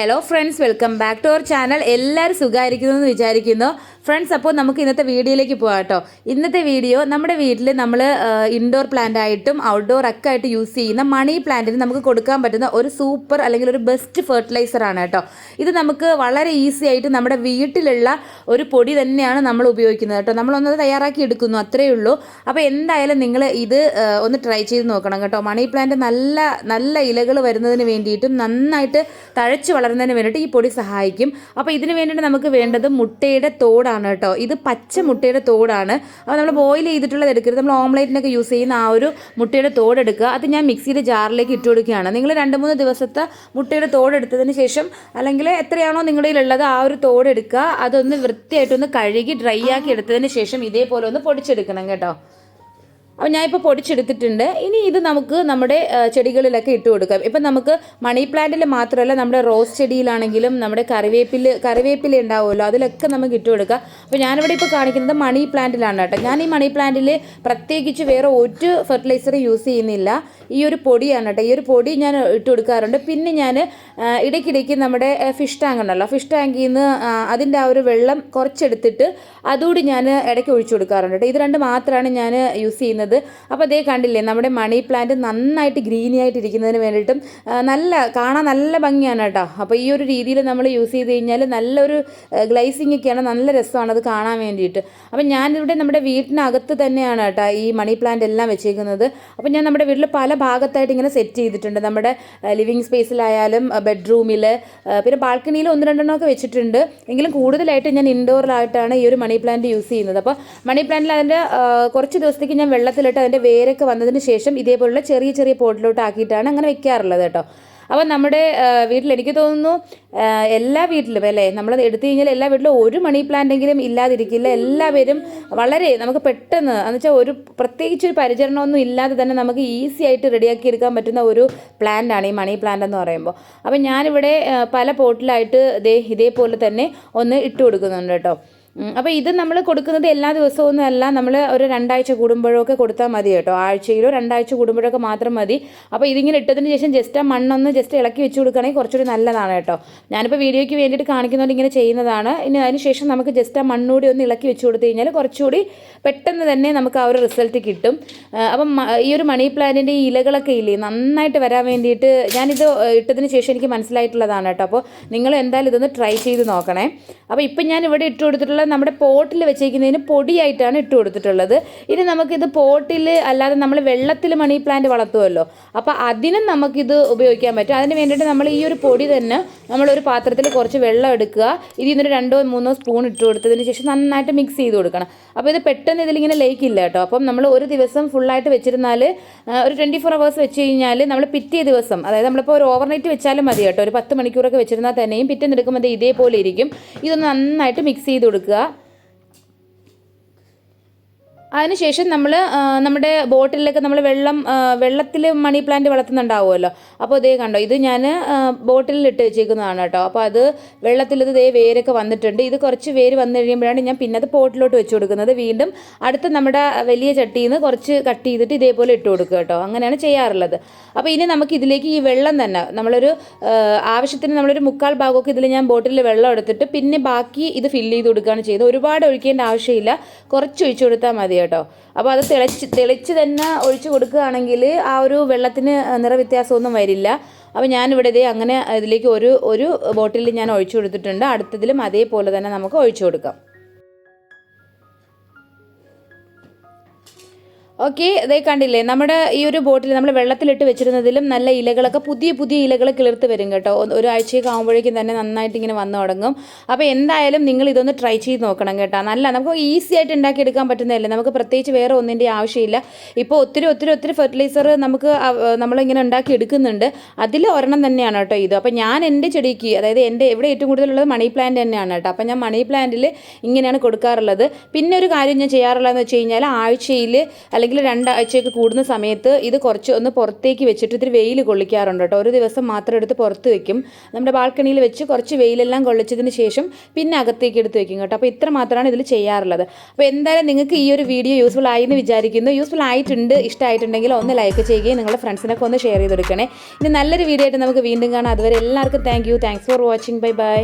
Hello friends, welcome back to our channel. എല്ലാവരും സുഖമായിരിക്കുന്നു എന്ന് വിചാരിക്കുന്നു. ഫ്രണ്ട്സ്, അപ്പോൾ നമുക്ക് ഇന്നത്തെ വീഡിയോയിലേക്ക് പോകാം കേട്ടോ. ഇന്നത്തെ വീഡിയോ നമ്മുടെ വീട്ടിൽ നമ്മൾ ഇൻഡോർ പ്ലാന്റ് ആയിട്ടും ഔട്ട്ഡോർ ഒക്കെ ആയിട്ട് യൂസ് ചെയ്യുന്ന മണി പ്ലാന്റിന് നമുക്ക് കൊടുക്കാൻ പറ്റുന്ന ഒരു സൂപ്പർ അല്ലെങ്കിൽ ഒരു ബെസ്റ്റ് ഫെർട്ടിലൈസർ ആണ് കേട്ടോ. ഇത് നമുക്ക് വളരെ ഈസി ആയിട്ട് നമ്മുടെ വീട്ടിലുള്ള ഒരു പൊടി തന്നെയാണ് നമ്മൾ ഉപയോഗിക്കുന്നത് കേട്ടോ. നമ്മളൊന്നത് തയ്യാറാക്കി എടുക്കുന്നു, അത്രയേ ഉള്ളൂ. അപ്പോൾ എന്തായാലും നിങ്ങൾ ഇത് ഒന്ന് ട്രൈ ചെയ്ത് നോക്കണം കേട്ടോ. മണി പ്ലാന്റ് നല്ല നല്ല ഇലകൾ വരുന്നതിന് വേണ്ടിയിട്ടും നന്നായിട്ട് തഴച്ച് വളരുന്നതിന് വേണ്ടിയിട്ട് ഈ പൊടി സഹായിക്കും. അപ്പോൾ ഇതിന് വേണ്ടിയിട്ട് നമുക്ക് വേണ്ടത് മുട്ടയുടെ തോടാണ് കേട്ടോ. ഇത് പച്ച മുട്ടയുടെ തോടാണ്. അപ്പോൾ നമ്മൾ ബോയിൽ ചെയ്തിട്ടുള്ളത് എടുക്കരുത്. നമ്മൾ ഓംലേറ്റിനൊക്കെ യൂസ് ചെയ്യുന്ന ആ ഒരു മുട്ടയുടെ തോടെടുക്കുക. അത് ഞാൻ മിക്സിയുടെ ജാറിലേക്ക് ഇട്ട് കൊടുക്കുകയാണ്. നിങ്ങൾ 2-3 ദിവസത്തെ മുട്ടയുടെ തോടെടുത്തതിന് ശേഷം, അല്ലെങ്കിൽ എത്രയാണോ നിങ്ങളുടെ കയ്യിലുള്ളത് ആ ഒരു തോടെടുക്കുക. അതൊന്ന് വൃത്തിയായിട്ടൊന്ന് കഴുകി ഡ്രൈ ആക്കി എടുത്തതിന് ശേഷം ഇതേപോലെ ഒന്ന് പൊടിച്ചെടുക്കണം കേട്ടോ. അപ്പോൾ ഞാനിപ്പോൾ പൊടിച്ചെടുത്തിട്ടുണ്ട്. ഇനി ഇത് നമുക്ക് നമ്മുടെ ചെടികളിലൊക്കെ ഇട്ട് കൊടുക്കാം. ഇപ്പം നമുക്ക് മണി പ്ലാന്റിൽ മാത്രമല്ല, നമ്മുടെ റോസ് ചെടിയിലാണെങ്കിലും നമ്മുടെ കറിവേപ്പില ഉണ്ടാവുമല്ലോ, അതിലൊക്കെ നമുക്ക് ഇട്ട് കൊടുക്കാം. അപ്പോൾ ഞാനിവിടെ ഇപ്പോൾ കാണിക്കുന്നത് മണി പ്ലാന്റിലാണ് കേട്ടോ. ഞാൻ ഈ മണി പ്ലാന്റിൽ പ്രത്യേകിച്ച് വേറെ ഒരു ഫെർട്ടിലൈസർ യൂസ് ചെയ്യുന്നില്ല. ഈ ഒരു പൊടിയാണ് കേട്ടോ. ഈ ഒരു പൊടി ഞാൻ ഇട്ട് കൊടുക്കാറുണ്ട്. പിന്നെ ഞാൻ ഇടയ്ക്കിടയ്ക്ക് നമ്മുടെ ഫിഷ് ടാങ്ക് ഉണ്ടല്ലോ, ഫിഷ് ടാങ്കിൽ നിന്ന് അതിൻ്റെ ആ ഒരു വെള്ളം കുറച്ചെടുത്തിട്ട് അതുകൂടി ഞാൻ ഇടയ്ക്ക് ഒഴിച്ചു കൊടുക്കാറുണ്ട് കേട്ടോ. ഇത് രണ്ട് മാത്രമാണ് ഞാൻ യൂസ് ചെയ്യുന്നത്. അപ്പോൾ അതേ കണ്ടില്ലേ, നമ്മുടെ മണി പ്ലാന്റ് നന്നായിട്ട് ഗ്രീനി ആയിട്ട് ഇരിക്കുന്നതിന് വേണ്ടിയിട്ടും കാണാൻ നല്ല ഭംഗിയാണ് കേട്ടോ. അപ്പോൾ ഈ ഒരു രീതിയിൽ നമ്മൾ യൂസ് ചെയ്ത് കഴിഞ്ഞാൽ നല്ലൊരു ഗ്ലൈസിങ് ഒക്കെയാണ്, നല്ല രസമാണ് അത് കാണാൻ വേണ്ടിയിട്ട്. അപ്പം ഞാനിവിടെ നമ്മുടെ വീട്ടിനകത്ത് തന്നെയാണ് കേട്ടോ ഈ മണി പ്ലാന്റ് എല്ലാം വെച്ചേക്കുന്നത്. അപ്പോൾ ഞാൻ നമ്മുടെ വീട്ടിൽ പല ഭാഗത്തായിട്ട് ഇങ്ങനെ സെറ്റ് ചെയ്തിട്ടുണ്ട്. നമ്മുടെ ലിവിങ് സ്പേസിലായാലും ബെഡ്റൂമിൽ, പിന്നെ ബാൽക്കണിയിൽ 1-2 ഒക്കെ വെച്ചിട്ടുണ്ട്. എങ്കിലും കൂടുതലായിട്ട് ഞാൻ ഇൻഡോറിലായിട്ടാണ് ഈ ഒരു മണി പ്ലാന്റ് യൂസ് ചെയ്യുന്നത്. അപ്പോൾ മണി പ്ലാന്റിൽ അതിൻ്റെ കുറച്ച് ദിവസത്തേക്ക് ഞാൻ വെള്ളത്തിലിട്ട് അതിൻ്റെ വേരൊക്കെ വന്നതിന് ശേഷം ഇതേപോലുള്ള ചെറിയ ചെറിയ പോട്ടിലോട്ട് ആക്കിയിട്ടാണ് അങ്ങനെ വെക്കാറുള്ളത് കേട്ടോ. അപ്പോൾ നമ്മുടെ വീട്ടിൽ എനിക്ക് തോന്നുന്നു എല്ലാ വീട്ടിലും അല്ലേ, നമ്മൾ എടുത്തു കഴിഞ്ഞാൽ എല്ലാ വീട്ടിലും ഒരു മണി പ്ലാന്റെങ്കിലും ഇല്ലാതിരിക്കില്ല. എല്ലാവരും വളരെ നമുക്ക് പെട്ടെന്ന് എന്ന് വെച്ചാൽ ഒരു പ്രത്യേകിച്ച് ഒരു പരിചരണമൊന്നും ഇല്ലാതെ തന്നെ നമുക്ക് ഈസി ആയിട്ട് റെഡിയാക്കി എടുക്കാൻ പറ്റുന്ന ഒരു പ്ലാന്റാണ് ഈ മണി പ്ലാന്റ് എന്ന് പറയുമ്പോൾ. അപ്പോൾ ഞാനിവിടെ പല പോട്ടിലായിട്ട് ഇതേപോലെ തന്നെ ഒന്ന് ഇട്ട് കൊടുക്കുന്നുണ്ട് കേട്ടോ. അപ്പോൾ ഇത് നമ്മൾ കൊടുക്കുന്നത് എല്ലാ ദിവസമൊന്നും അല്ല, നമ്മൾ ഒരു 2 ആഴ്ച കൂടുമ്പോഴൊക്കെ കൊടുത്താൽ മതി കേട്ടോ. ആഴ്ചയിലോ 2 ആഴ്ച കൂടുമ്പോഴൊക്കെ മാത്രം മതി. അപ്പോൾ ഇതിങ്ങനെ ഇട്ടതിന് ശേഷം ജസ്റ്റ് ആ മണ്ണൊന്ന് ജസ്റ്റ് ഇളക്കി വെച്ച് കൊടുക്കുകയാണെങ്കിൽ കുറച്ചുകൂടി നല്ലതാണ് കേട്ടോ. ഞാനിപ്പോൾ വീഡിയോയ്ക്ക് വേണ്ടിയിട്ട് കാണിക്കുന്നതുകൊണ്ട് ഇങ്ങനെ ചെയ്യുന്നതാണ്. ഇനി അതിന് ശേഷം നമുക്ക് ജസ്റ്റ് ആ മണ്ണൂടി ഒന്ന് ഇളക്കി വെച്ച് കൊടുത്തു കഴിഞ്ഞാൽ കുറച്ചുകൂടി പെട്ടെന്ന് തന്നെ നമുക്ക് ആ ഒരു റിസൾട്ട് കിട്ടും. അപ്പം ഈ ഒരു മണി പ്ലാന്റിൻ്റെ ഈ ഇലകളൊക്കെ ഇല്ലേ നന്നായിട്ട് വരാൻ വേണ്ടിയിട്ട് ഞാനിത് ഇട്ടതിന് ശേഷം എനിക്ക് മനസ്സിലായിട്ടുള്ളതാണ് കേട്ടോ. അപ്പോൾ നിങ്ങൾ എന്തായാലും ഇതൊന്ന് ട്രൈ ചെയ്ത് നോക്കണേ. അപ്പോൾ ഇപ്പം ഞാൻ ഇവിടെ ഇട്ട് കൊടുത്തിട്ടുള്ള നമ്മുടെ പോട്ടിൽ വെച്ചേക്കുന്നതിന് പൊടിയായിട്ടാണ് ഇട്ട് കൊടുത്തിട്ടുള്ളത്. ഇനി നമുക്കിത് പോട്ടിൽ അല്ലാതെ നമ്മൾ വെള്ളത്തിൽ മണി പ്ലാന്റ് വളർത്തുമല്ലോ, അപ്പോൾ അതിനും നമുക്കിത് ഉപയോഗിക്കാൻ പറ്റും. അതിന് വേണ്ടിയിട്ട് നമ്മൾ ഈ ഒരു പൊടി തന്നെ നമ്മളൊരു പാത്രത്തിൽ കുറച്ച് വെള്ളം എടുക്കുക. ഇതിൽ നിന്ന് 2-3 സ്പൂൺ ഇട്ട് കൊടുത്തതിന് ശേഷം നന്നായിട്ട് മിക്സ് ചെയ്ത് കൊടുക്കണം. അപ്പോൾ ഇത് പെട്ടെന്ന് ഇതിലിങ്ങനെ ലയിക്കില്ല കേട്ടോ. അപ്പം നമ്മൾ ഒരു ദിവസം ഫുള്ളായിട്ട് വെച്ചിരുന്നാൽ ഒരു 24 hours വെച്ച് കഴിഞ്ഞാൽ നമ്മൾ പിറ്റേ ദിവസം, അതായത് നമ്മളിപ്പോൾ ഒരു ഓവർനൈറ്റ് വെച്ചാലും മതി കേട്ടോ, ഒരു 10 മണിക്കൂറൊക്കെ വെച്ചിരുന്നാൽ തന്നെയും പിറ്റേന്ന് എടുക്കുമ്പോൾ ഇതേപോലെ ഇരിക്കും. ഇതൊന്ന് നന്നായിട്ട് മിക്സ് ചെയ്ത് കൊടുക്കുക. അതിനുശേഷം നമ്മൾ നമ്മുടെ ബോട്ടിലൊക്കെ നമ്മൾ വെള്ളത്തിൽ മണി പ്ലാന്റ് വളർത്തുന്നുണ്ടാവുമല്ലോ. അപ്പോൾ ഇതേ കണ്ടോ, ഇത് ഞാൻ ബോട്ടിലിട്ട് വെച്ചേക്കുന്നതാണ് കേട്ടോ. അപ്പോൾ അത് വെള്ളത്തിൽ ഇത് വേരൊക്കെ വന്നിട്ടുണ്ട്. ഇത് കുറച്ച് വേര് വന്നു കഴിയുമ്പോഴാണ് ഞാൻ പിന്നെ അത് പോട്ടിലോട്ട് വെച്ച് കൊടുക്കുന്നത്. വീണ്ടും അടുത്ത നമ്മുടെ വലിയ ചട്ടിയിൽ നിന്ന് കുറച്ച് കട്ട് ചെയ്തിട്ട് ഇതേപോലെ ഇട്ട് കൊടുക്കുക കേട്ടോ. അങ്ങനെയാണ് ചെയ്യാറുള്ളത്. അപ്പോൾ ഇനി നമുക്ക് ഇതിലേക്ക് ഈ വെള്ളം തന്നെ നമ്മളൊരു ആവശ്യത്തിന് നമ്മളൊരു 3/4 ഭാഗമൊക്കെ ഇതിൽ ഞാൻ ബോട്ടിലിൽ വെള്ളം എടുത്തിട്ട് പിന്നെ ബാക്കി ഇത് ഫില്ല് ചെയ്ത് കൊടുക്കുകയാണ് ചെയ്തത്. ഒരുപാട് ഒഴിക്കേണ്ട ആവശ്യമില്ല, കുറച്ച് ഒഴിച്ചു കൊടുത്താൽ മതി കേട്ടോ. അപ്പോൾ അത് തിളച്ച് തന്നെ ഒഴിച്ചു കൊടുക്കുകയാണെങ്കിൽ ആ ഒരു വെള്ളത്തിന് നിറവ്യത്യാസമൊന്നും വരില്ല. അപ്പോൾ ഞാനിവിടെ അങ്ങനെ ഇതിലേക്ക് ഒരു ബോട്ടിൽ ഞാൻ ഒഴിച്ചു കൊടുത്തിട്ടുണ്ട്. അടുത്തതിലും അതേപോലെ തന്നെ നമുക്ക് ഒഴിച്ചു കൊടുക്കാം. ഓക്കെ, ഇതേ കണ്ടില്ലേ, നമ്മുടെ ഈ ഒരു ബോട്ടിൽ നമ്മൾ വെള്ളത്തിലിട്ട് വെച്ചിരുന്നതിലും നല്ല ഇലകളൊക്കെ പുതിയ ഇലകൾ കിളിർത്ത് വരും കേട്ടോ. ഒരാഴ്ചയൊക്കെ ആകുമ്പോഴേക്കും തന്നെ നന്നായിട്ട് ഇങ്ങനെ വന്നു തുടങ്ങും. അപ്പോൾ എന്തായാലും നിങ്ങൾ ഇതൊന്ന് ട്രൈ ചെയ്ത് നോക്കണം കേട്ടോ. നമുക്ക് ഈസി ആയിട്ട് ഉണ്ടാക്കിയെടുക്കാൻ പറ്റുന്നതല്ലേ, നമുക്ക് പ്രത്യേകിച്ച് വേറെ ഒന്നിൻ്റെ ആവശ്യമില്ല. ഇപ്പോൾ ഒത്തിരി ഫെർട്ടിലൈസർ നമ്മളിങ്ങനെ ഉണ്ടാക്കി എടുക്കുന്നുണ്ട്. അതിൽ ഒരെണ്ണം തന്നെയാണ് കേട്ടോ ഇത്. അപ്പോൾ ഞാൻ എൻ്റെ ചെടിക്ക്, അതായത് എൻ്റെ ഇവിടെ ഏറ്റവും കൂടുതലുള്ളത് മണി പ്ലാന്റ് തന്നെയാണ് കേട്ടോ. അപ്പോൾ ഞാൻ മണി പ്ലാന്റിൽ ഇങ്ങനെയാണ് കൊടുക്കാറുള്ളത്. പിന്നെ ഒരു കാര്യം ഞാൻ ചെയ്യാറുള്ളതെന്ന് വെച്ച് കഴിഞ്ഞാൽ ആഴ്ചയിൽ അല്ലെങ്കിൽ 2 ആഴ്ചയൊക്കെ കൂടുന്ന സമയത്ത് ഇത് കുറച്ച് ഒന്ന് പുറത്തേക്ക് വെച്ചിട്ട് ഇത്തിരി വെയിൽ കൊള്ളിക്കാറുണ്ട് കേട്ടോ. ഒരു ദിവസം മാത്രം എടുത്ത് പുറത്ത് വെക്കും. നമ്മുടെ ബാൽക്കണിയിൽ വെച്ച് കുറച്ച് വെയിലെല്ലാം കൊള്ളിച്ചതിന് ശേഷം പിന്നെ അകത്തേക്ക് എടുത്ത് വെക്കും കേട്ടോ. അപ്പോൾ ഇത്ര മാത്രമാണ് ഇതിൽ ചെയ്യാറുള്ളത്. അപ്പോൾ എന്തായാലും നിങ്ങൾക്ക് ഈ ഒരു വീഡിയോ യൂസ്ഫുൾ ആയി എന്ന് വിചാരിക്കുന്നു. യൂസ്ഫുൾ ആയിട്ടുണ്ട്, ഇഷ്ടമായിട്ടുണ്ടെങ്കിൽ ഒന്ന് ലൈക്ക് ചെയ്യുകയും നിങ്ങളുടെ ഫ്രണ്ട്സിനൊക്കെ ഒന്ന് ഷെയർ ചെയ്ത് കൊടുക്കണേ. ഇനി നല്ലൊരു വീഡിയോ ആയിട്ട് നമുക്ക് വീണ്ടും കാണാം. അതുവരെ എല്ലാവർക്കും thanks for watching. Bye bye.